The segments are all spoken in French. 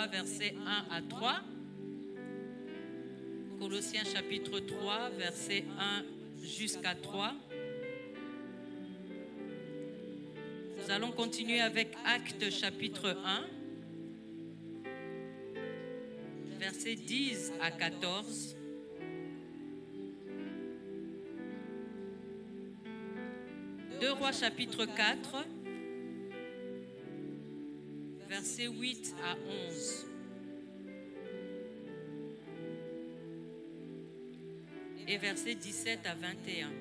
3, versets 1 à 3. Colossiens chapitre 3, versets 1 jusqu'à 3. Nous allons continuer avec Actes chapitre 1, versets 10 à 14. Deux Rois chapitre 4, versets 8 à 11. Et versets 17 à 21.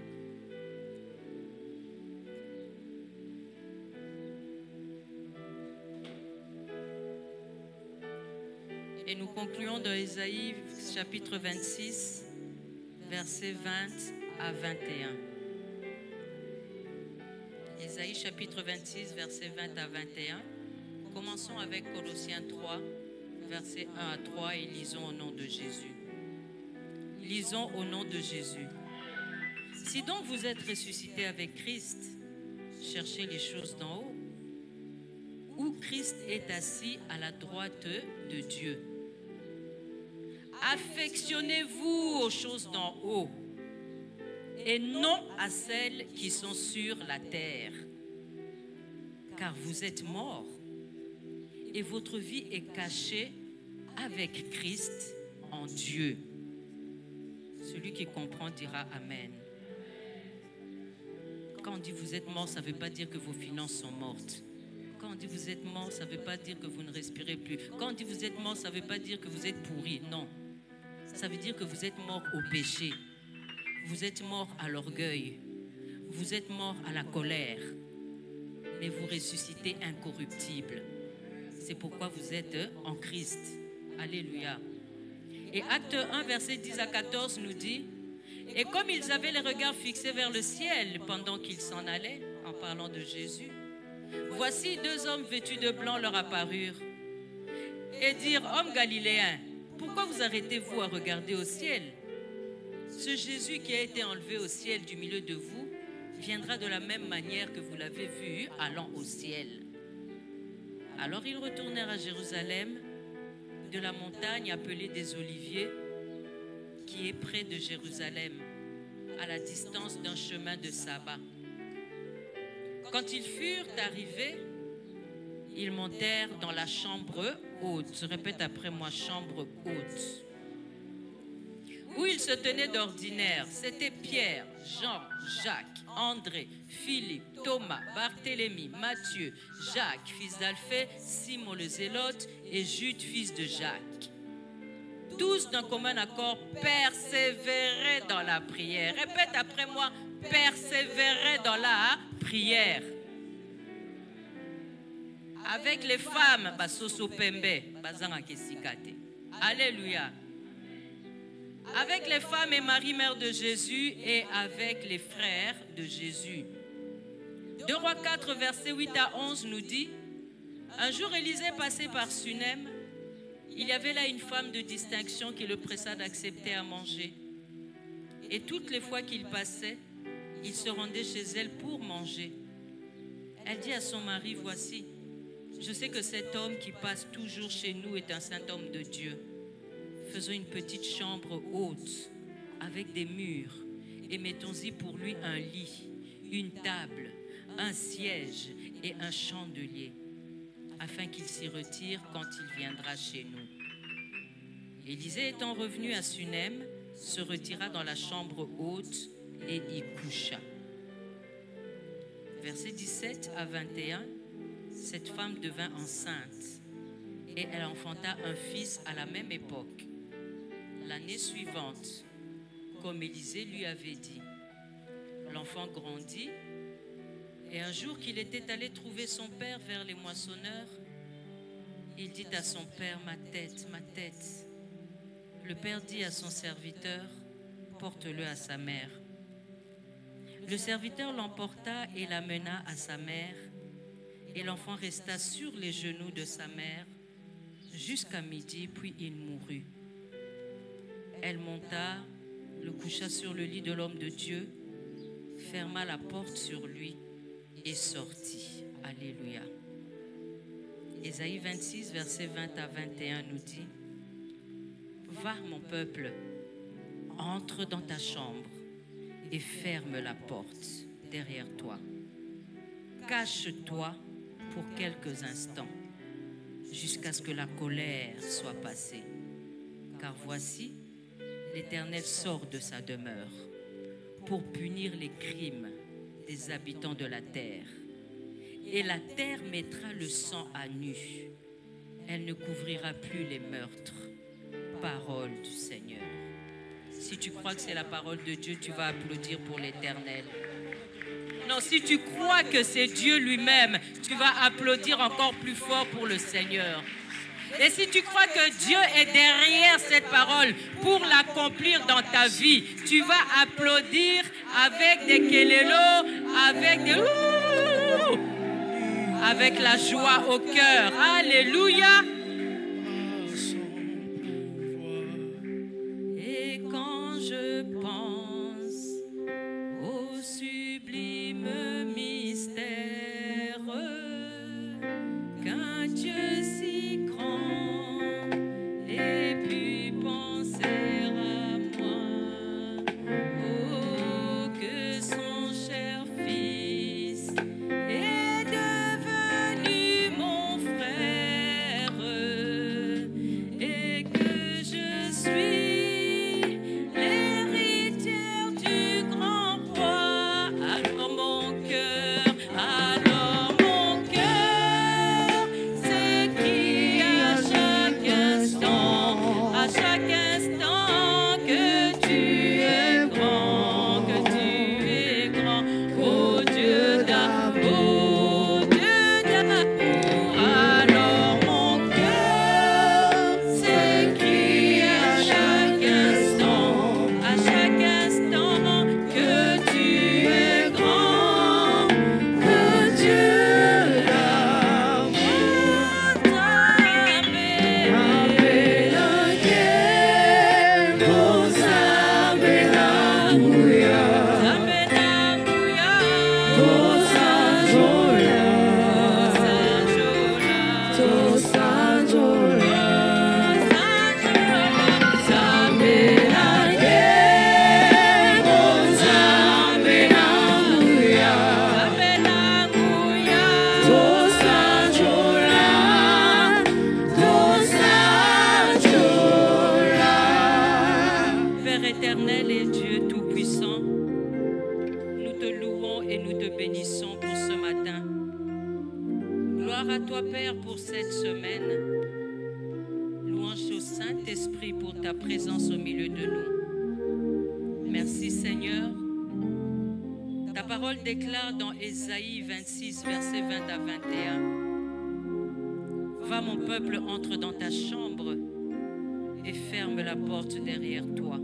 Et nous concluons dans Ésaïe chapitre 26, versets 20 à 21. Ésaïe chapitre 26, versets 20 à 21. Commençons avec Colossiens 3, versets 1 à 3 et lisons au nom de Jésus. Lisons au nom de Jésus. Si donc vous êtes ressuscités avec Christ, cherchez les choses d'en haut, où Christ est assis à la droite de Dieu. Affectionnez-vous aux choses d'en haut et non à celles qui sont sur la terre. Car vous êtes morts et votre vie est cachée avec Christ en Dieu. Celui qui comprend dira Amen. Quand on dit vous êtes mort, ça ne veut pas dire que vos finances sont mortes. Quand on dit vous êtes mort, ça ne veut pas dire que vous ne respirez plus. Quand on dit vous êtes mort, ça ne veut pas dire que vous êtes pourri. Non. Ça veut dire que vous êtes mort au péché. Vous êtes mort à l'orgueil. Vous êtes mort à la colère. Mais vous ressuscitez incorruptible. C'est pourquoi vous êtes en Christ. Alléluia. Et Acte 1, verset 10 à 14 nous dit: et comme ils avaient les regards fixés vers le ciel pendant qu'ils s'en allaient, en parlant de Jésus, voici deux hommes vêtus de blanc leur apparurent et dirent: hommes galiléens, pourquoi vous arrêtez-vous à regarder au ciel? Ce Jésus qui a été enlevé au ciel du milieu de vous viendra de la même manière que vous l'avez vu allant au ciel. Alors ils retournèrent à Jérusalem, de la montagne appelée des Oliviers, qui est près de Jérusalem, à la distance d'un chemin de sabbat. Quand ils furent arrivés, ils montèrent dans la chambre haute. Répète après moi, chambre haute. Où ils se tenaient d'ordinaire, c'était Pierre, Jean, Jacques, André, Philippe, Thomas, Barthélemy, Matthieu, Jacques, fils d'Alphée, Simon le Zélote et Jude, fils de Jacques. Tous d'un commun accord persévéraient dans la prière. Répète après moi, persévéraient dans la prière. Avec les femmes, basoso pembe, bazanga kesikate. Alléluia. Avec les femmes et Marie, mère de Jésus, et avec les frères de Jésus. 2 Rois 4, versets 8 à 11 nous dit: un jour Élisée passait par Sunem. Il y avait là une femme de distinction qui le pressa d'accepter à manger. Et toutes les fois qu'il passait, il se rendait chez elle pour manger. Elle dit à son mari: voici, je sais que cet homme qui passe toujours chez nous est un saint homme de Dieu. Faisons une petite chambre haute avec des murs et mettons-y pour lui un lit, une table, un siège et un chandelier, afin qu'il s'y retire quand il viendra chez nous. Élisée étant revenu à Sunem, se retira dans la chambre haute et y coucha. Versets 17 à 21, cette femme devint enceinte et elle enfanta un fils à la même époque. L'année suivante, comme Élisée lui avait dit, l'enfant grandit et un jour qu'il était allé trouver son père vers les moissonneurs, il dit à son père: ma tête, ma tête. Le père dit à son serviteur: porte-le à sa mère. Le serviteur l'emporta et l'amena à sa mère, et l'enfant resta sur les genoux de sa mère jusqu'à midi, puis il mourut. Elle monta, le coucha sur le lit de l'homme de Dieu, ferma la porte sur lui et sortit. Alléluia. Ésaïe 26, versets 20 à 21 nous dit: Va, mon peuple, entre dans ta chambre et ferme la porte derrière toi. Cache-toi pour quelques instants, jusqu'à ce que la colère soit passée. Car voici, l'Éternel sort de sa demeure pour punir les crimes des habitants de la terre. Et la terre mettra le sang à nu. Elle ne couvrira plus les meurtres. Parole du Seigneur. Si tu crois que c'est la parole de Dieu, tu vas applaudir pour l'Éternel. Non, si tu crois que c'est Dieu lui-même, tu vas applaudir encore plus fort pour le Seigneur. Et si tu crois que Dieu est derrière cette parole pour l'accomplir dans ta vie, tu vas applaudir avec des kélélos, avec des ouh, avec la joie au cœur. Alléluia. Et quand je pense au sublime mystère qu'un Dieu si grand ait pu penser à moi, oh, que son cher Fils est devenu mon frère et que je suis l'héritière du grand roi. Alors mon cœur s'écrie à chaque instant que tu es grand, oh Dieu d'amour, Dieu d'amour. Alors mon cœur s'écrie à chaque instant que tu es grand, que Dieu d'amour. Père éternel et Dieu tout-puissant, nous te louons et nous te bénissons pour ce matin. Gloire à toi, Père, pour cette semaine. Louange au Saint-Esprit pour ta présence au milieu de nous. Merci, Seigneur. Ta parole déclare dans Ésaïe 26, versets 20 à 21. Va, mon peuple, entre dans ta chambre et ferme la porte derrière toi.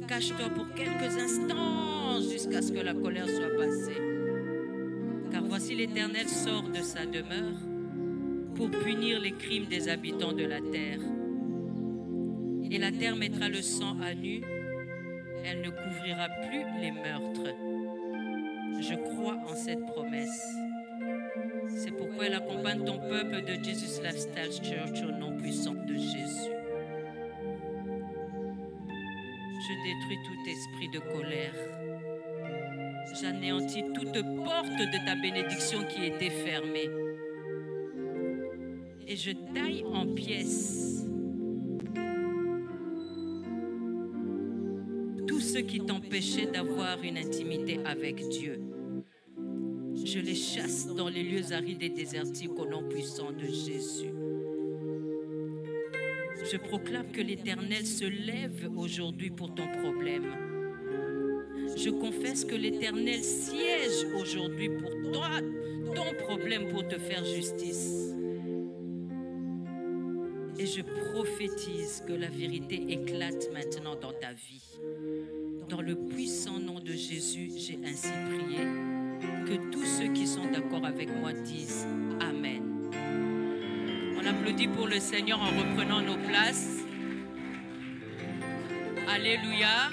Cache-toi pour quelques instants jusqu'à ce que la colère soit passée. Car voici l'Éternel sort de sa demeure pour punir les crimes des habitants de la terre. Et la terre mettra le sang à nu. Elle ne couvrira plus les meurtres. Je crois en cette promesse. C'est pourquoi elle accompagne ton peuple de Jesus Lifestyle Church au nom puissant de Jésus. Je détruis tout esprit de colère. J'anéantis toute porte de ta bénédiction qui était fermée. Et je taille en pièces tout ce qui t'empêchait d'avoir une intimité avec Dieu. Je les chasse dans les lieux arides et désertiques au nom puissant de Jésus. Je proclame que l'Éternel se lève aujourd'hui pour ton problème. Je confesse que l'Éternel siège aujourd'hui pour toi, ton problème, pour te faire justice. Et je prophétise que la vérité éclate maintenant dans ta vie. Dans le puissant nom de Jésus, j'ai ainsi prié. Que tous ceux qui sont d'accord avec moi disent Amen. On applaudit pour le Seigneur en reprenant nos places. Alléluia.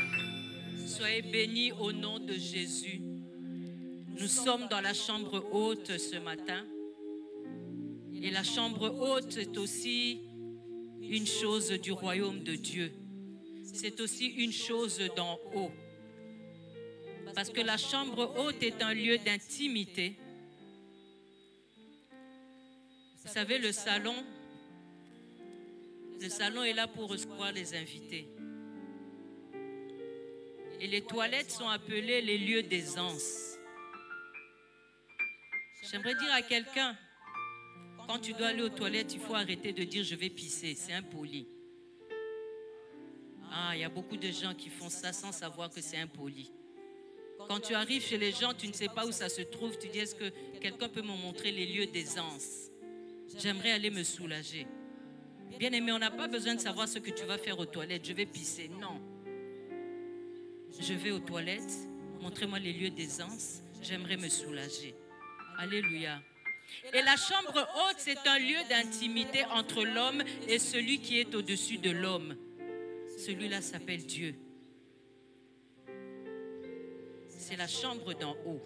Soyez bénis au nom de Jésus. Nous sommes dans la chambre haute ce matin. Et la chambre haute est aussi une chose du royaume de Dieu. C'est aussi une chose d'en haut. Parce que la chambre haute est un lieu d'intimité. Vous savez, le salon est là pour recevoir les invités. Et les toilettes sont appelées les lieux d'aisance. J'aimerais dire à quelqu'un, quand tu dois aller aux toilettes, il faut arrêter de dire je vais pisser, c'est impoli. Ah, il y a beaucoup de gens qui font ça sans savoir que c'est impoli. Quand tu arrives chez les gens, tu ne sais pas où ça se trouve, tu dis est-ce que quelqu'un peut me montrer les lieux d'aisance? J'aimerais aller me soulager. Bien aimé, on n'a pas besoin de savoir ce que tu vas faire aux toilettes. Je vais pisser. Non. Je vais aux toilettes. Montrez-moi les lieux d'aisance. J'aimerais me soulager. Alléluia. Et la chambre haute, c'est un lieu d'intimité entre l'homme et celui qui est au-dessus de l'homme. Celui-là s'appelle Dieu. C'est la chambre d'en haut.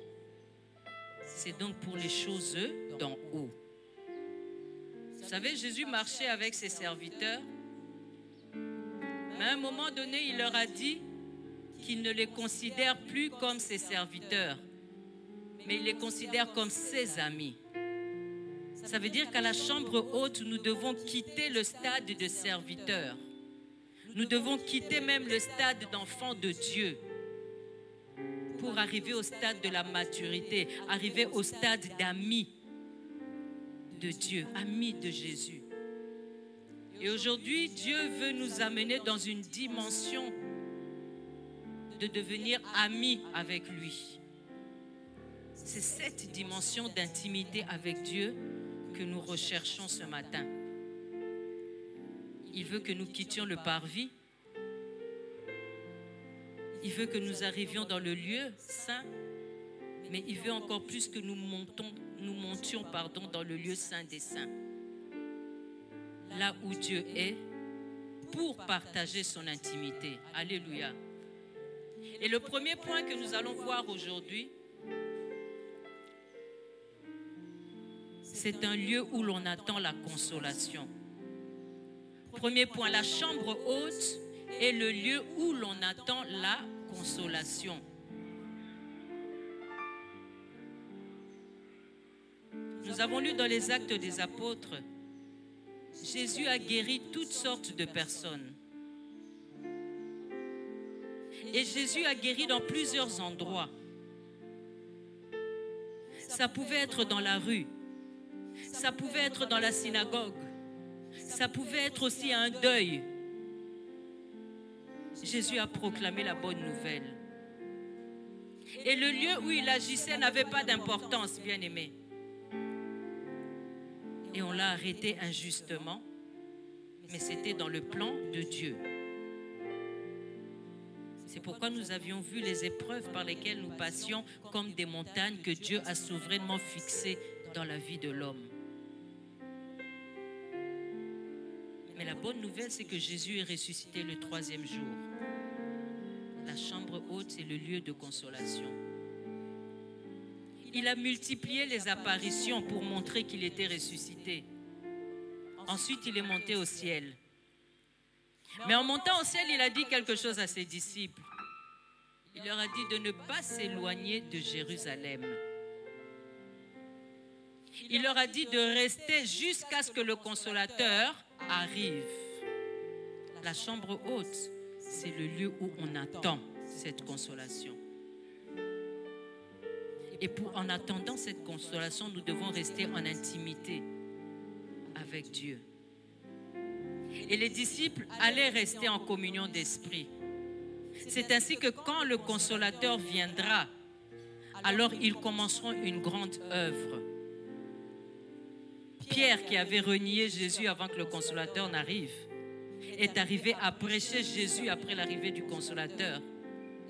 C'est donc pour les choses d'en haut. Vous savez, Jésus marchait avec ses serviteurs. Mais à un moment donné, il leur a dit qu'il ne les considère plus comme ses serviteurs, mais il les considère comme ses amis. Ça veut dire qu'à la chambre haute, nous devons quitter le stade de serviteurs. Nous devons quitter même le stade d'enfants de Dieu pour arriver au stade de la maturité, arriver au stade d'amis de Dieu, amis de Jésus. Et aujourd'hui, Dieu veut nous amener dans une dimension de devenir amis avec lui. C'est cette dimension d'intimité avec Dieu que nous recherchons ce matin. Il veut que nous quittions le parvis. Il veut que nous arrivions dans le lieu saint, mais il veut encore plus que nous montions dans le lieu saint des saints. Là où Dieu est, pour partager son intimité. Alléluia. Et le premier point que nous allons voir aujourd'hui, c'est un lieu où l'on attend la consolation. Premier point, la chambre haute est le lieu où l'on attend la consolation. Nous avons lu dans les Actes des Apôtres, Jésus a guéri toutes sortes de personnes. Et Jésus a guéri dans plusieurs endroits. Ça pouvait être dans la rue, ça pouvait être dans la synagogue, ça pouvait être aussi un deuil. Jésus a proclamé la bonne nouvelle. Et le lieu où il agissait n'avait pas d'importance, bien-aimé. Et on l'a arrêté injustement, mais c'était dans le plan de Dieu. C'est pourquoi nous avions vu les épreuves par lesquelles nous passions comme des montagnes que Dieu a souverainement fixées dans la vie de l'homme. Mais la bonne nouvelle, c'est que Jésus est ressuscité le 3e jour. La chambre haute, c'est le lieu de consolation. Il a multiplié les apparitions pour montrer qu'il était ressuscité. Ensuite, il est monté au ciel. Mais en montant au ciel, il a dit quelque chose à ses disciples. Il leur a dit de ne pas s'éloigner de Jérusalem. Il leur a dit de rester jusqu'à ce que le Consolateur arrive. La chambre haute, c'est le lieu où on attend cette consolation. Et en attendant cette consolation, nous devons rester en intimité avec Dieu. Et les disciples allaient rester en communion d'esprit. C'est ainsi que quand le Consolateur viendra, alors ils commenceront une grande œuvre. Pierre, qui avait renié Jésus avant que le Consolateur n'arrive, est arrivé à prêcher Jésus après l'arrivée du Consolateur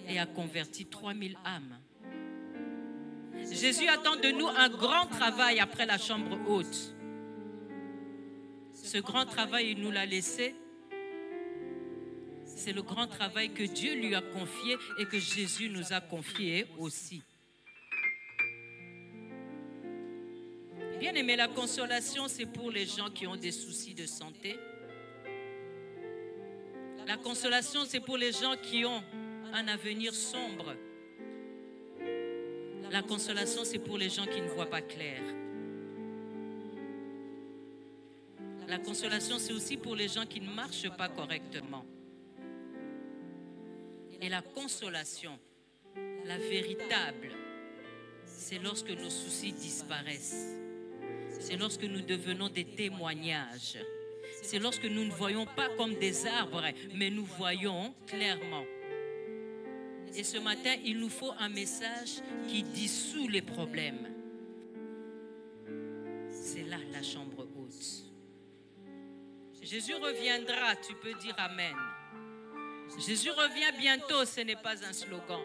et a converti 3000 âmes. Jésus attend de nous un grand travail après la chambre haute. Ce grand travail, il nous l'a laissé. C'est le grand travail que Dieu lui a confié et que Jésus nous a confié aussi. Bien Bien-aimé, la consolation, c'est pour les gens qui ont des soucis de santé. La consolation, c'est pour les gens qui ont un avenir sombre. La consolation, c'est pour les gens qui ne voient pas clair. La consolation, c'est aussi pour les gens qui ne marchent pas correctement. Et la consolation, la véritable, c'est lorsque nos soucis disparaissent. C'est lorsque nous devenons des témoignages. C'est lorsque nous ne voyons pas comme des arbres, mais nous voyons clairement. Et ce matin, il nous faut un message qui dissout les problèmes. C'est là la chambre haute. Jésus reviendra, tu peux dire Amen. Jésus revient bientôt, ce n'est pas un slogan.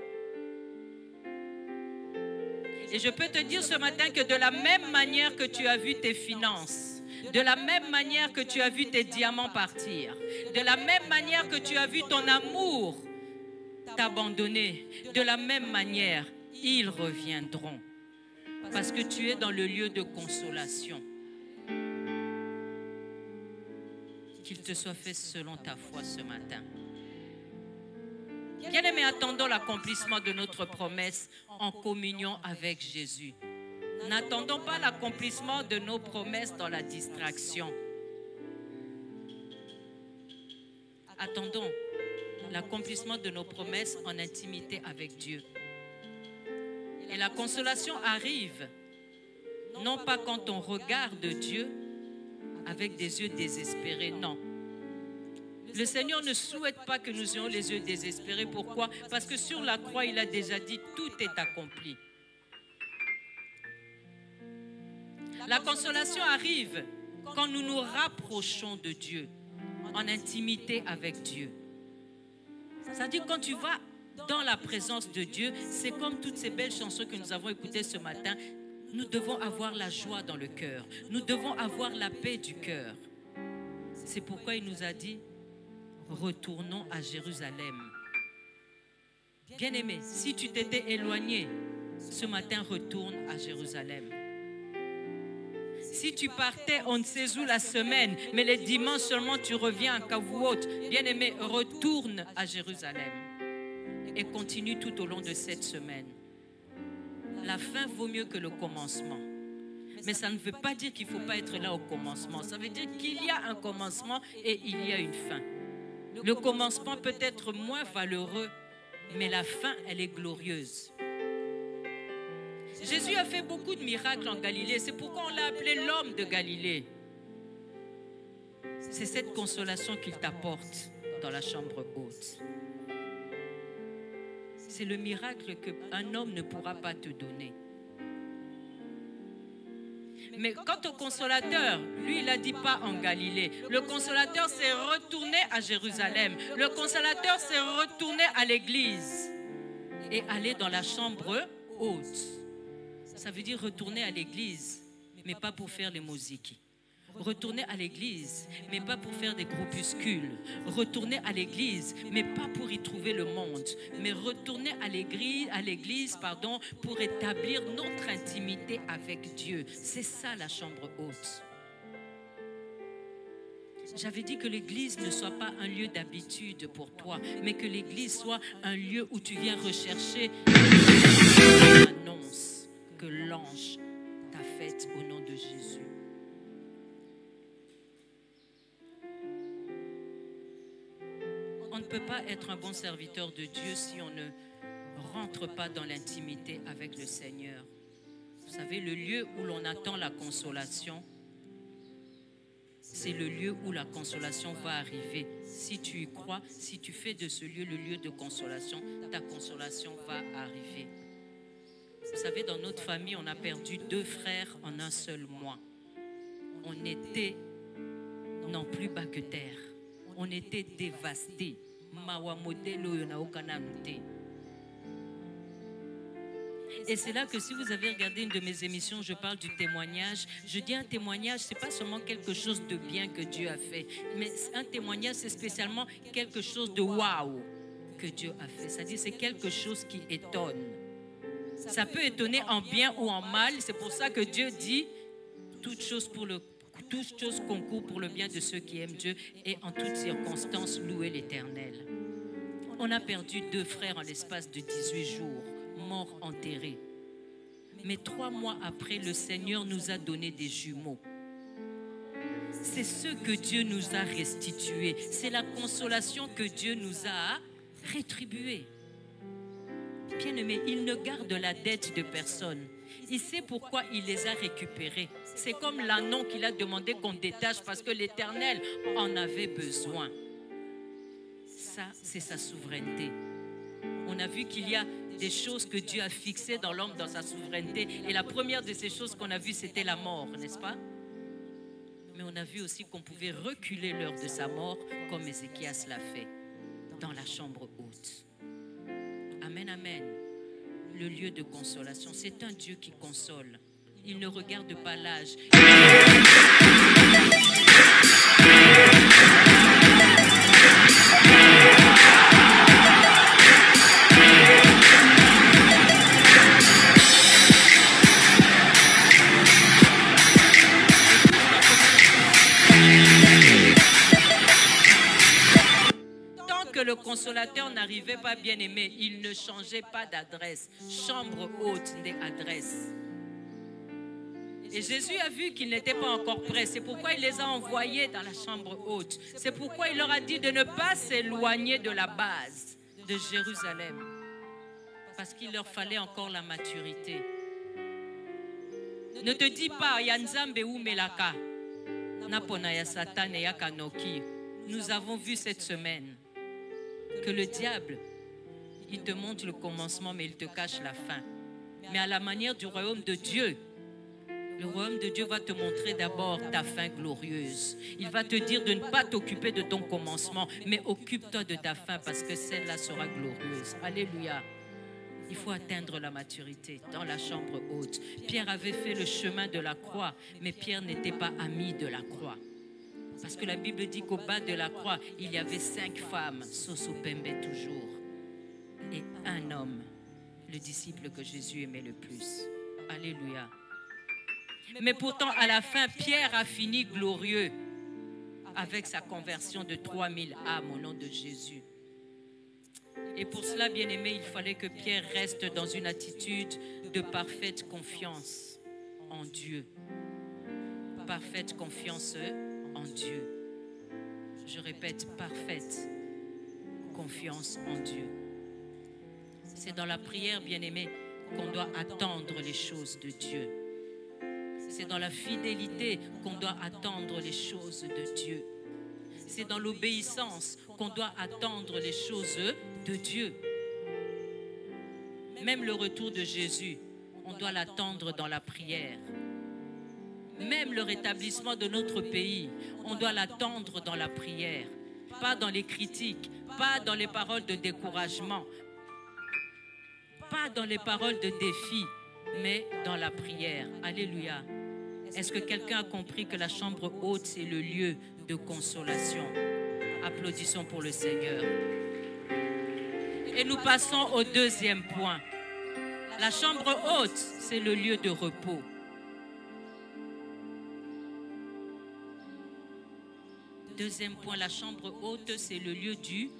Et je peux te dire ce matin que de la même manière que tu as vu tes finances, de la même manière que tu as vu tes diamants partir, de la même manière que tu as vu ton amour t'abandonner, de la même manière, ils reviendront. Parce que tu es dans le lieu de consolation. Qu'il te soit fait selon ta foi ce matin. Bien-aimés, attendons l'accomplissement de notre promesse en communion avec Jésus. N'attendons pas l'accomplissement de nos promesses dans la distraction. Attendons l'accomplissement de nos promesses en intimité avec Dieu. Et la consolation arrive, non pas quand on regarde Dieu avec des yeux désespérés, non. Le Seigneur ne souhaite pas que nous ayons les yeux désespérés. Pourquoi? Parce que sur la croix, il a déjà dit, tout est accompli. La consolation arrive quand nous nous rapprochons de Dieu, en intimité avec Dieu. C'est-à-dire quand tu vas dans la présence de Dieu, c'est comme toutes ces belles chansons que nous avons écoutées ce matin. Nous devons avoir la joie dans le cœur. Nous devons avoir la paix du cœur. C'est pourquoi il nous a dit, retournons à Jérusalem. Bien-aimé, si tu t'étais éloigné, ce matin, retourne à Jérusalem. Si tu partais, on ne sait où la semaine, mais les dimanches seulement tu reviens à Kavouot, bien-aimé, retourne à Jérusalem et continue tout au long de cette semaine. La fin vaut mieux que le commencement. Mais ça ne veut pas dire qu'il ne faut pas être là au commencement. Ça veut dire qu'il y a un commencement et il y a une fin. Le commencement peut être moins valeureux, mais la fin, elle est glorieuse. Jésus a fait beaucoup de miracles en Galilée. C'est pourquoi on l'a appelé l'homme de Galilée. C'est cette consolation qu'il t'apporte dans la chambre haute. C'est le miracle qu'un homme ne pourra pas te donner. Mais quant au consolateur, lui, il n'a dit pas en Galilée. Le consolateur s'est retourné à Jérusalem. Le consolateur s'est retourné à l'église et aller dans la chambre haute. Ça veut dire retourner à l'église, mais pas pour faire les musiques. Retourner à l'église, mais pas pour faire des groupuscules. Retourner à l'église, mais pas pour y trouver le monde. Mais retourner à l'église, pour établir notre intimité avec Dieu. C'est ça la chambre haute. J'avais dit que l'église ne soit pas un lieu d'habitude pour toi, mais que l'église soit un lieu où tu viens rechercher l'annonce que l'ange t'a faite au nom de Jésus. On ne peut pas être un bon serviteur de Dieu si on ne rentre pas dans l'intimité avec le Seigneur. Vous savez, le lieu où l'on attend la consolation, c'est le lieu où la consolation va arriver. Si tu y crois, si tu fais de ce lieu le lieu de consolation, ta consolation va arriver. Vous savez, dans notre famille, on a perdu 2 frères en un seul mois. On était non plus bas que terre. On était dévastés. Et c'est là que si vous avez regardé une de mes émissions, je parle du témoignage. Je dis un témoignage, ce n'est pas seulement quelque chose de bien que Dieu a fait, mais un témoignage, c'est spécialement quelque chose de waouh que Dieu a fait. C'est-à-dire c'est quelque chose qui étonne. Ça peut étonner en bien ou en mal. C'est pour ça que Dieu dit, Toutes choses concourent pour le bien de ceux qui aiment Dieu et en toutes circonstances louer l'Éternel. On a perdu 2 frères en l'espace de 18 jours, morts enterrés. Mais 3 mois après, le Seigneur nous a donné des jumeaux. C'est ce que Dieu nous a restitué. C'est la consolation que Dieu nous a rétribuée. Bien-aimé, il ne garde la dette de personne. Il sait pourquoi il les a récupérés. C'est comme l'ânon qu'il a demandé qu'on détache parce que l'Éternel en avait besoin. Ça, c'est sa souveraineté. On a vu qu'il y a des choses que Dieu a fixées dans l'homme, dans sa souveraineté. Et la première de ces choses qu'on a vues, c'était la mort, n'est-ce pas? Mais on a vu aussi qu'on pouvait reculer l'heure de sa mort, comme Ézéchias l'a fait, dans la chambre haute. Amen, amen. Le lieu de consolation, c'est un Dieu qui console. Il ne regarde pas l'âge. Le consolateur n'arrivait pas, bien aimé, il ne changeait pas d'adresse. Chambre haute des adresses. Et Jésus a vu qu'ils n'étaient pas encore prêts. C'est pourquoi il les a envoyés dans la chambre haute. C'est pourquoi il leur a dit de ne pas s'éloigner de la base de Jérusalem. Parce qu'il leur fallait encore la maturité. Ne te dis pas, Yanzambe ou Melaka, Naponaya Satan et Yakanoki. Nous avons vu cette semaine que le diable, il te montre le commencement, mais il te cache la fin. Mais à la manière du royaume de Dieu, le royaume de Dieu va te montrer d'abord ta fin glorieuse. Il va te dire de ne pas t'occuper de ton commencement, mais occupe-toi de ta fin parce que celle-là sera glorieuse. Alléluia. Il faut atteindre la maturité dans la chambre haute. Pierre avait fait le chemin de la croix, mais Pierre n'était pas ami de la croix. Parce que la Bible dit qu'au bas de la croix, il y avait 5 femmes, Soso Pembe toujours, et un homme, le disciple que Jésus aimait le plus. Alléluia. Mais pourtant, à la fin, Pierre a fini glorieux avec sa conversion de 3000 âmes au nom de Jésus. Et pour cela, bien-aimé, il fallait que Pierre reste dans une attitude de parfaite confiance en Dieu. Parfaite confiance en Dieu. Je répète, parfaite confiance en Dieu. C'est dans la prière, bien-aimé, qu'on doit attendre les choses de Dieu. C'est dans la fidélité qu'on doit attendre les choses de Dieu. C'est dans l'obéissance qu'on doit attendre les choses de Dieu. Même le retour de Jésus, on doit l'attendre dans la prière. Même le rétablissement de notre pays, on doit l'attendre dans la prière. Pas dans les critiques, pas dans les paroles de découragement, pas dans les paroles de défi, mais dans la prière. Alléluia. Est-ce que quelqu'un a compris que la chambre haute, c'est le lieu de consolation? Applaudissons pour le Seigneur. Et nous passons au deuxième point. La chambre haute, c'est le lieu de repos. Deuxième point, la chambre haute, c'est le lieu du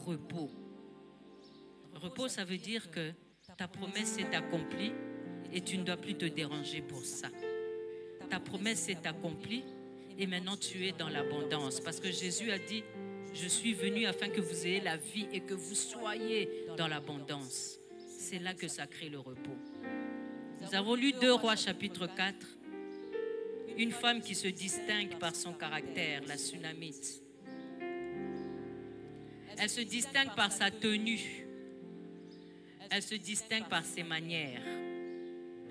repos. Repos, ça veut dire que ta promesse est accomplie et tu ne dois plus te déranger pour ça. Ta promesse est accomplie et maintenant tu es dans l'abondance. Parce que Jésus a dit, je suis venu afin que vous ayez la vie et que vous soyez dans l'abondance. C'est là que ça crée le repos. Nous avons lu 2 Rois chapitre 4. Une femme qui se distingue par son caractère, la Sunamite. Elle se distingue par sa tenue. Elle se distingue par ses manières.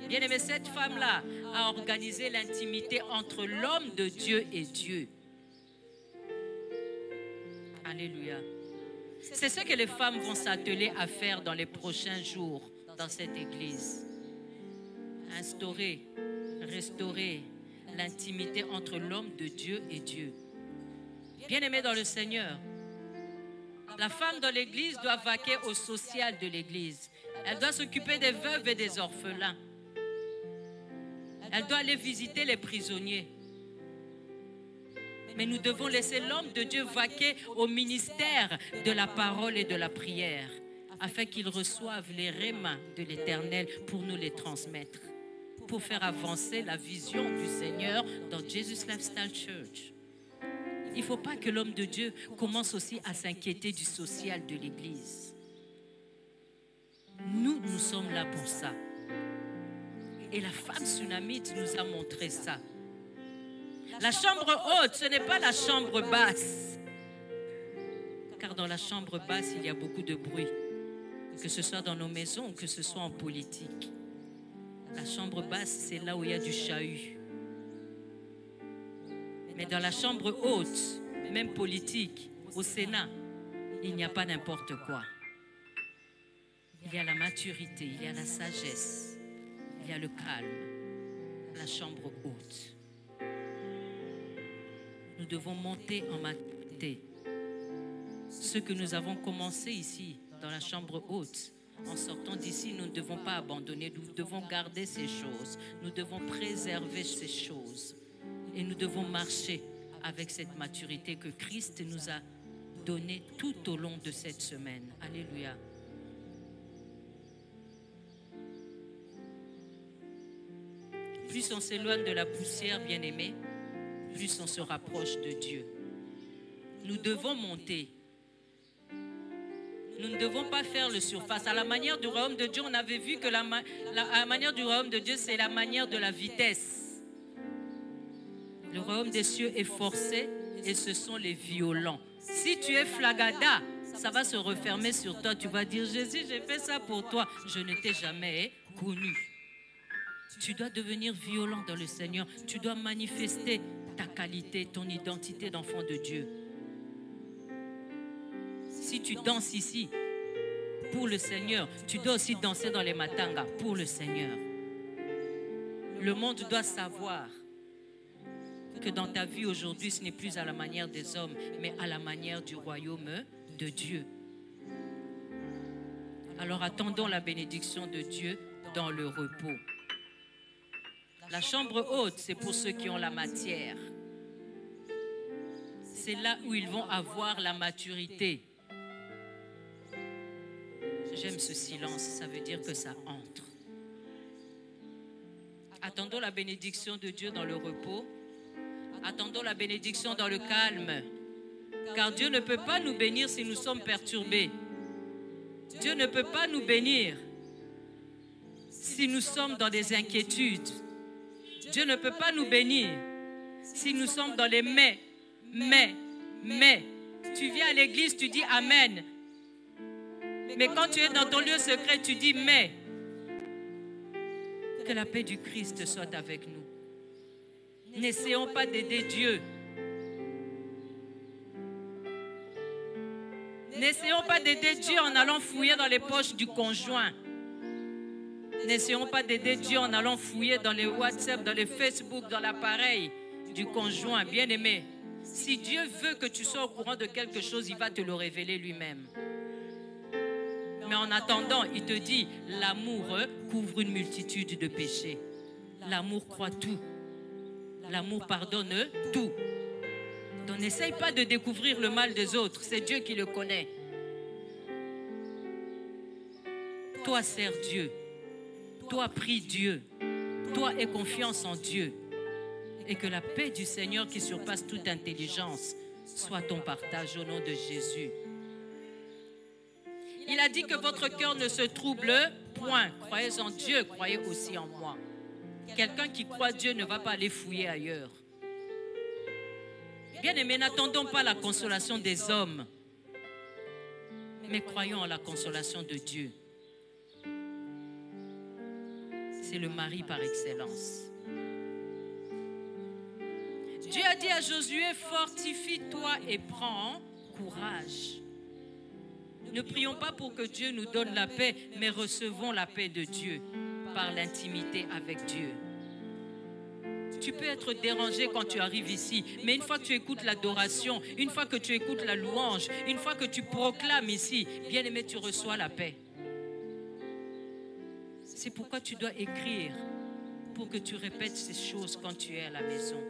Bien aimé, cette femme-là a organisé l'intimité entre l'homme de Dieu et Dieu. Alléluia. C'est ce que les femmes vont s'atteler à faire dans les prochains jours dans cette église. Instaurer, restaurer l'intimité entre l'homme de Dieu et Dieu. Bien-aimé dans le Seigneur, la femme dans l'église doit vaquer au social de l'église. Elle doit s'occuper des veuves et des orphelins. Elle doit aller visiter les prisonniers. Mais nous devons laisser l'homme de Dieu vaquer au ministère de la parole et de la prière, afin qu'il reçoive les rémas de l'Éternel pour nous les transmettre, pour faire avancer la vision du Seigneur dans Jesus Lifestyle Church. Il ne faut pas que l'homme de Dieu commence aussi à s'inquiéter du social de l'Église. Nous sommes là pour ça. Et la femme tsunamite nous a montré ça. La chambre haute, ce n'est pas la chambre basse. Car dans la chambre basse, il y a beaucoup de bruit. Que ce soit dans nos maisons ou que ce soit en politique. La chambre basse, c'est là où il y a du chahut. Mais dans la chambre haute, même politique, au Sénat, il n'y a pas n'importe quoi. Il y a la maturité, il y a la sagesse, il y a le calme, la chambre haute. Nous devons monter en maturité. Ce que nous avons commencé ici, dans la chambre haute, en sortant d'ici, nous ne devons pas abandonner, nous devons garder ces choses, nous devons préserver ces choses. Et nous devons marcher avec cette maturité que Christ nous a donnée tout au long de cette semaine. Alléluia. Plus on s'éloigne de la poussière, bien-aimé, plus on se rapproche de Dieu. Nous devons monter. Nous ne devons pas faire le surface. À la manière du royaume de Dieu, on avait vu que la manière du royaume de Dieu, c'est la manière de la vitesse. Le royaume des cieux est forcé et ce sont les violents. Si tu es flagada, ça va se refermer sur toi. Tu vas dire, Jésus, j'ai fait ça pour toi. Je ne t'ai jamais connu. Tu dois devenir violent dans le Seigneur. Tu dois manifester ta qualité, ton identité d'enfant de Dieu. Si tu danses ici pour le Seigneur, tu dois aussi danser dans les matangas pour le Seigneur. Le monde doit savoir que dans ta vie aujourd'hui, ce n'est plus à la manière des hommes, mais à la manière du royaume de Dieu. Alors attendons la bénédiction de Dieu dans le repos. La chambre haute, c'est pour ceux qui ont la matière. C'est là où ils vont avoir la maturité. J'aime ce silence, ça veut dire que ça entre. Attendons la bénédiction de Dieu dans le repos. Attendons la bénédiction dans le calme. Car Dieu ne peut pas nous bénir si nous sommes perturbés. Dieu ne peut pas nous bénir si nous sommes dans des inquiétudes. Dieu ne peut pas nous bénir si nous sommes dans les mais. Tu viens à l'église, tu dis Amen. Mais quand tu es dans ton lieu secret, tu dis mais. Que la paix du Christ soit avec nous. N'essayons pas d'aider Dieu. N'essayons pas d'aider Dieu en allant fouiller dans les poches du conjoint. N'essayons pas d'aider Dieu en allant fouiller dans les WhatsApp, dans les Facebook, dans l'appareil du conjoint. Bien-aimé, si Dieu veut que tu sois au courant de quelque chose, il va te le révéler lui-même. Mais en attendant, il te dit, l'amour couvre une multitude de péchés. L'amour croit tout. L'amour pardonne tout. Donc n'essaye pas de découvrir le mal des autres. C'est Dieu qui le connaît. Toi, sers Dieu. Toi, prie Dieu. Toi, aie confiance en Dieu. Et que la paix du Seigneur qui surpasse toute intelligence soit ton partage au nom de Jésus. Il a dit que votre cœur ne se trouble point. Croyez en Dieu, croyez aussi en moi. Quelqu'un qui croit Dieu ne va pas aller fouiller ailleurs. Bien-aimés, n'attendons pas la consolation des hommes, mais croyons en la consolation de Dieu. C'est le mari par excellence. Dieu a dit à Josué, fortifie-toi et prends courage. Ne prions pas pour que Dieu nous donne la paix, mais recevons la paix de Dieu par l'intimité avec Dieu. Tu peux être dérangé quand tu arrives ici, mais une fois que tu écoutes l'adoration, une fois que tu écoutes la louange, une fois que tu proclames ici, bien-aimé, tu reçois la paix. C'est pourquoi tu dois écrire pour que tu répètes ces choses quand tu es à la maison.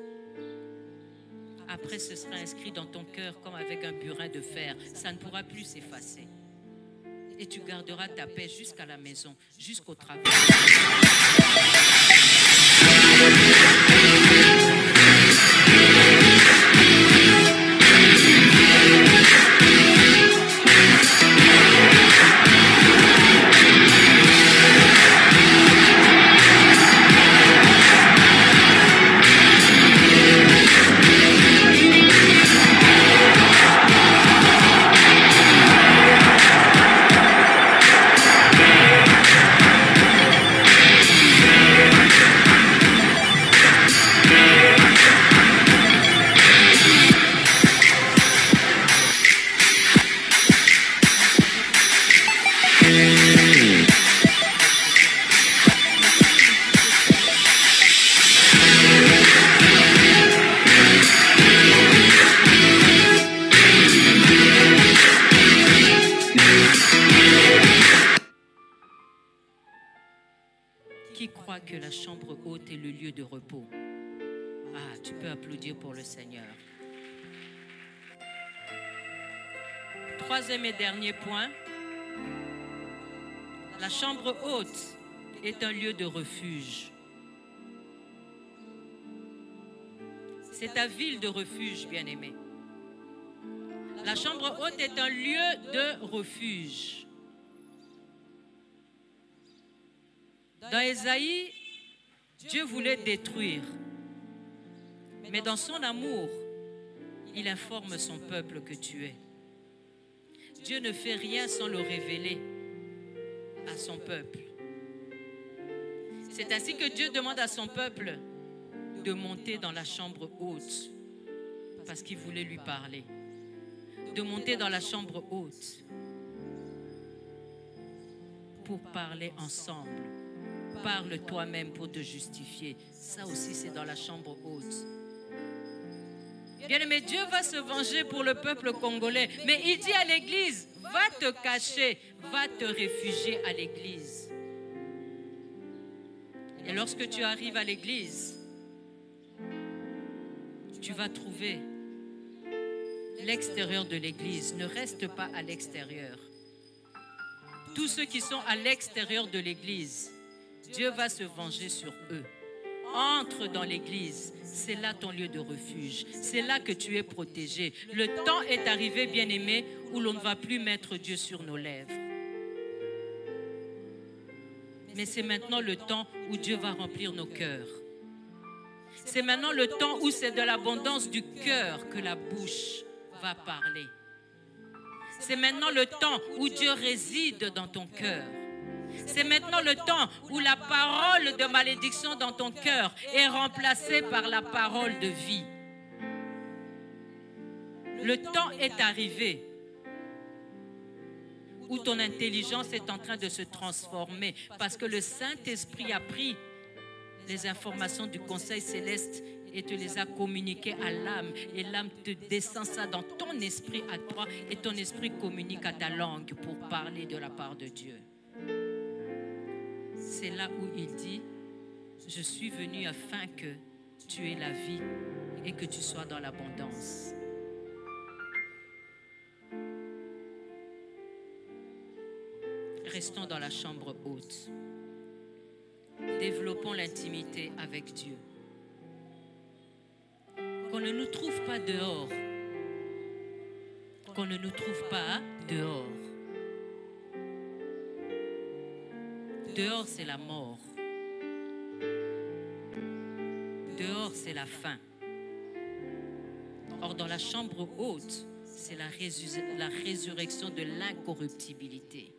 Après, ce sera inscrit dans ton cœur comme avec un burin de fer. Ça ne pourra plus s'effacer. Et tu garderas ta paix jusqu'à la maison, jusqu'au travail. Que la chambre haute est le lieu de repos. Ah, tu peux applaudir pour le Seigneur. Troisième et dernier point. La chambre haute est un lieu de refuge. C'est ta ville de refuge, bien-aimé. La chambre haute est un lieu de refuge. Dans Ésaïe, Dieu voulait détruire. Mais dans son amour, il informe son peuple que tu es. Dieu ne fait rien sans le révéler à son peuple. C'est ainsi que Dieu demande à son peuple de monter dans la chambre haute parce qu'il voulait lui parler. De monter dans la chambre haute pour parler ensemble. Parle toi-même pour te justifier. Ça aussi, c'est dans la chambre haute. Bien-aimé, Dieu va se venger pour le peuple congolais. Mais il dit à l'église, va te cacher, va te réfugier à l'église. Et lorsque tu arrives à l'église, tu vas trouver l'extérieur de l'église. Ne reste pas à l'extérieur. Tous ceux qui sont à l'extérieur de l'église, Dieu va se venger sur eux. Entre dans l'église, c'est là ton lieu de refuge. C'est là que tu es protégé. Le temps est arrivé, bien-aimé, où l'on ne va plus mettre Dieu sur nos lèvres. Mais c'est maintenant le temps où Dieu va remplir nos cœurs. C'est maintenant le temps où c'est de l'abondance du cœur que la bouche va parler. C'est maintenant le temps où Dieu réside dans ton cœur. C'est maintenant le temps où la parole de malédiction dans ton cœur est remplacée par la parole de vie. Le temps est arrivé où ton intelligence est en train de se transformer parce que le Saint-Esprit a pris les informations du Conseil céleste et te les a communiquées à l'âme. Et l'âme te descend ça dans ton esprit à toi et ton esprit communique à ta langue pour parler de la part de Dieu. C'est là où il dit, je suis venu afin que tu aies la vie et que tu sois dans l'abondance. Restons dans la chambre haute. Développons l'intimité avec Dieu. Qu'on ne nous trouve pas dehors. Qu'on ne nous trouve pas dehors. Dehors, c'est la mort. Dehors, c'est la faim. Or, dans la chambre haute, c'est la résurrection de l'incorruptibilité,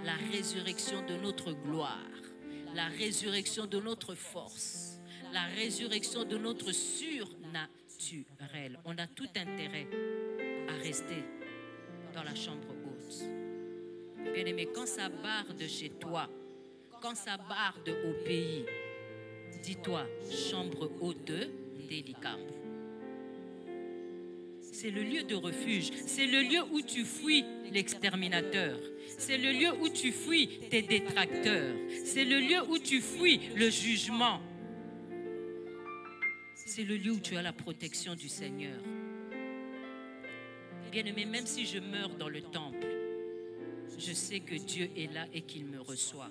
la résurrection de notre gloire, la résurrection de notre force, la résurrection de notre surnaturel. On a tout intérêt à rester dans la chambre haute. Bien-aimé, quand ça barde chez toi, quand ça barde au pays, dis-toi, chambre haute délicate. C'est le lieu de refuge. C'est le lieu où tu fuis l'exterminateur. C'est le lieu où tu fuis tes détracteurs. C'est le lieu où tu fuis le jugement. C'est le lieu où tu as la protection du Seigneur. Bien-aimé, même si je meurs dans le temple, je sais que Dieu est là et qu'il me reçoit.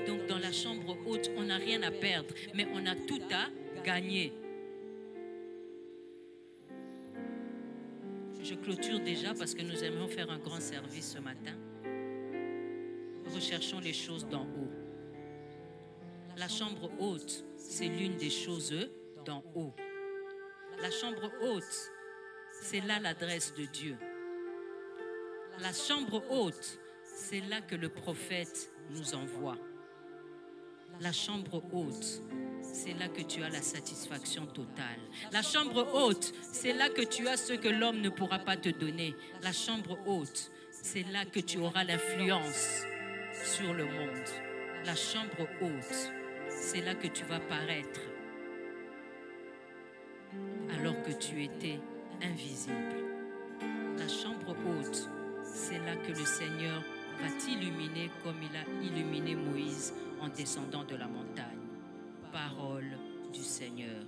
Donc dans la chambre haute, on n'a rien à perdre, mais on a tout à gagner. Je clôture déjà parce que nous aimerions faire un grand service ce matin. Recherchons les choses d'en haut. La chambre haute, c'est l'une des choses d'en haut. La chambre haute, c'est là l'adresse de Dieu. La chambre haute, c'est là que le prophète nous envoie. La chambre haute, c'est là que tu as la satisfaction totale. La chambre haute, c'est là que tu as ce que l'homme ne pourra pas te donner. La chambre haute, c'est là que tu auras l'influence sur le monde. La chambre haute, c'est là que tu vas paraître alors que tu étais invisible. La chambre haute, c'est là que le Seigneur va t'illuminer comme il a illuminé Moïse en descendant de la montagne. Parole du Seigneur.